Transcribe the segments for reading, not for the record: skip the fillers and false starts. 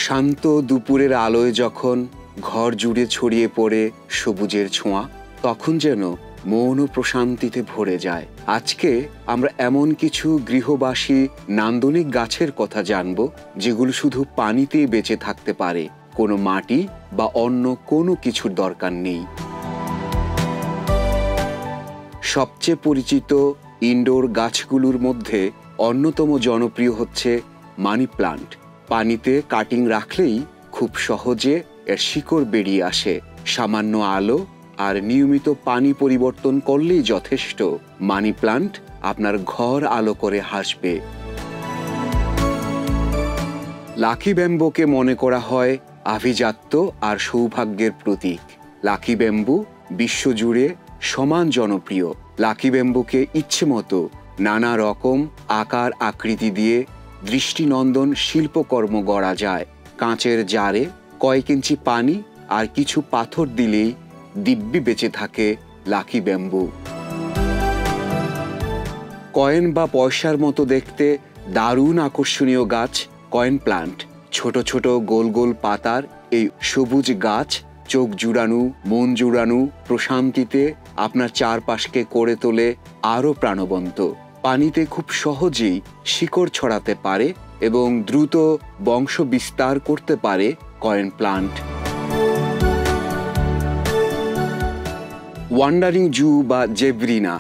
শান্ত দুপুরের আলোয় যখন ঘর জুড়ে ছড়িয়ে পড়ে সবুজের ছোঁয়া, তখন যেন মন ও প্রশান্তিতে ভরে যায়। আজকে আমরা এমন কিছু গৃহবাসী নান্দনিক গাছের কথা জানব, যেগুলো শুধু পানিতেই বেঁচে থাকতে পারে, কোনো মাটি বা অন্য কোনো কিছুর দরকার নেই। সবচেয়ে পরিচিত ইনডোর গাছগুলোর মধ্যে অন্যতম জনপ্রিয় হচ্ছে মানি প্লান্ট। পানিতে কাটিং রাখলেই খুব সহজে এর শিকড় বেরিয়ে আসে। সামান্য আলো আর নিয়মিত পানি পরিবর্তন করলেই যথেষ্ট। মানি প্লান্ট আপনার ঘর আলো করে হাসবে। লাকি ব্যাম্বুকে মনে করা হয় আভিজাত্য আর সৌভাগ্যের প্রতীক। লাকি ব্যাম্বু বিশ্বজুড়ে সমান জনপ্রিয়। লাকি ব্যাম্বুকে ইচ্ছেমতো নানা রকম আকার আকৃতি দিয়ে দৃষ্টিনন্দন শিল্পকর্ম গড়া যায়। কাঁচের জারে কয়েক ইঞ্চি পানি আর কিছু পাথর দিলেই দিব্যি বেঁচে থাকে লাকি ব্যাম্বু। কয়েন বা পয়সার মতো দেখতে দারুণ আকর্ষণীয় গাছ কয়েন প্লান্ট। ছোট ছোট গোল গোল পাতার এই সবুজ গাছ চোখ জুড়ানো, মন জুড়ানো প্রশান্তিতে আপনার চারপাশকে করে তোলে আরও প্রাণবন্ত। পানিতে খুব সহজেই শিকড় ছড়াতে পারে এবং দ্রুত বংশ বিস্তার করতে পারে কয়েন প্লান্ট। ওয়ান্ডারিং জু বা জেব্রিনা,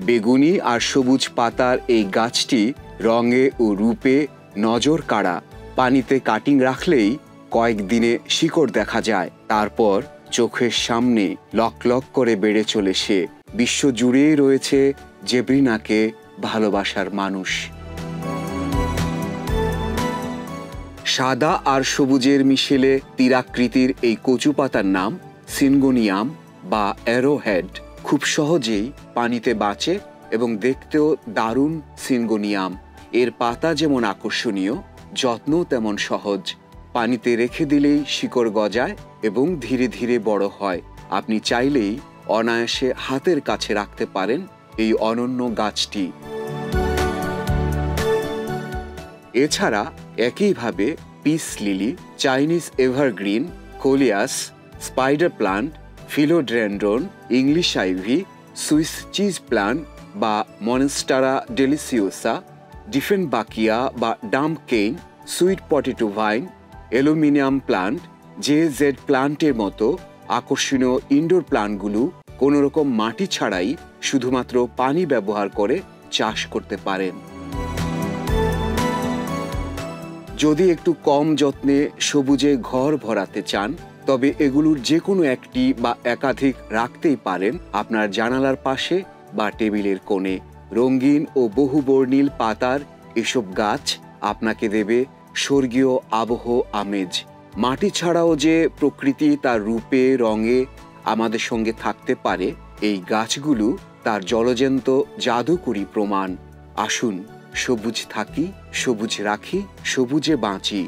বেগুনি আর সবুজ পাতার এই গাছটি রঙে ও রূপে নজর কাড়া। পানিতে কাটিং রাখলেই কয়েকদিনে শিকড় দেখা যায়, তারপর চোখের সামনে লক লক করে বেড়ে চলে সে। বিশ্বজুড়ে রয়েছে জেব্রিনাকে ভালোবাসার মানুষ। সাদা আর সবুজের মিশেলে তীরাকৃতির এই কচু পাতার নাম সিনগোনিয়াম বা অ্যারোহেড। খুব সহজেই পানিতে বাঁচে এবং দেখতেও দারুণ সিনগোনিয়াম। এর পাতা যেমন আকর্ষণীয়, যত্নও তেমন সহজ। পানিতে রেখে দিলেই শিকড় গজায় এবং ধীরে ধীরে বড় হয়। আপনি চাইলেই অনায়াসে হাতের কাছে রাখতে পারেন এই অনন্য গাছটি। এছাড়া একইভাবে peace lily, Chinese evergreen, coleus, spider plant, philodendron, English ivy, Swiss cheese plant বা মনস্টারা ডেলিসিওসা, ডিফেনবাকিয়া বা dumb cane, sweet potato vine, aluminium plant, jade প্লান্টের মতো আকর্ষণীয় ইনডোর প্লান্টগুলো কোনো রকম মাটি ছাড়াই শুধুমাত্র পানি ব্যবহার করে চাষ করতে পারেন। যদি একটু কম যত্নে সবুজে ঘর ভরাতে চান, তবে এগুলোর যে কোনো একটি বা একাধিক রাখতেই পারেন আপনার জানালার পাশে বা টেবিলের কোণে। রঙিন ও বহুবর্ণিল পাতার এসব গাছ আপনাকে দেবে স্বর্গীয় আবহ আমেজ। মাটি ছাড়াও যে প্রকৃতি তার রূপে রঙে আমাদের সঙ্গে থাকতে পারে, এই গাছগুলো তার জলজ্যান্ত জাদুকরী প্রমাণ। আসুন সবুজ থাকি, সবুজ রাখি, সবুজে বাঁচি।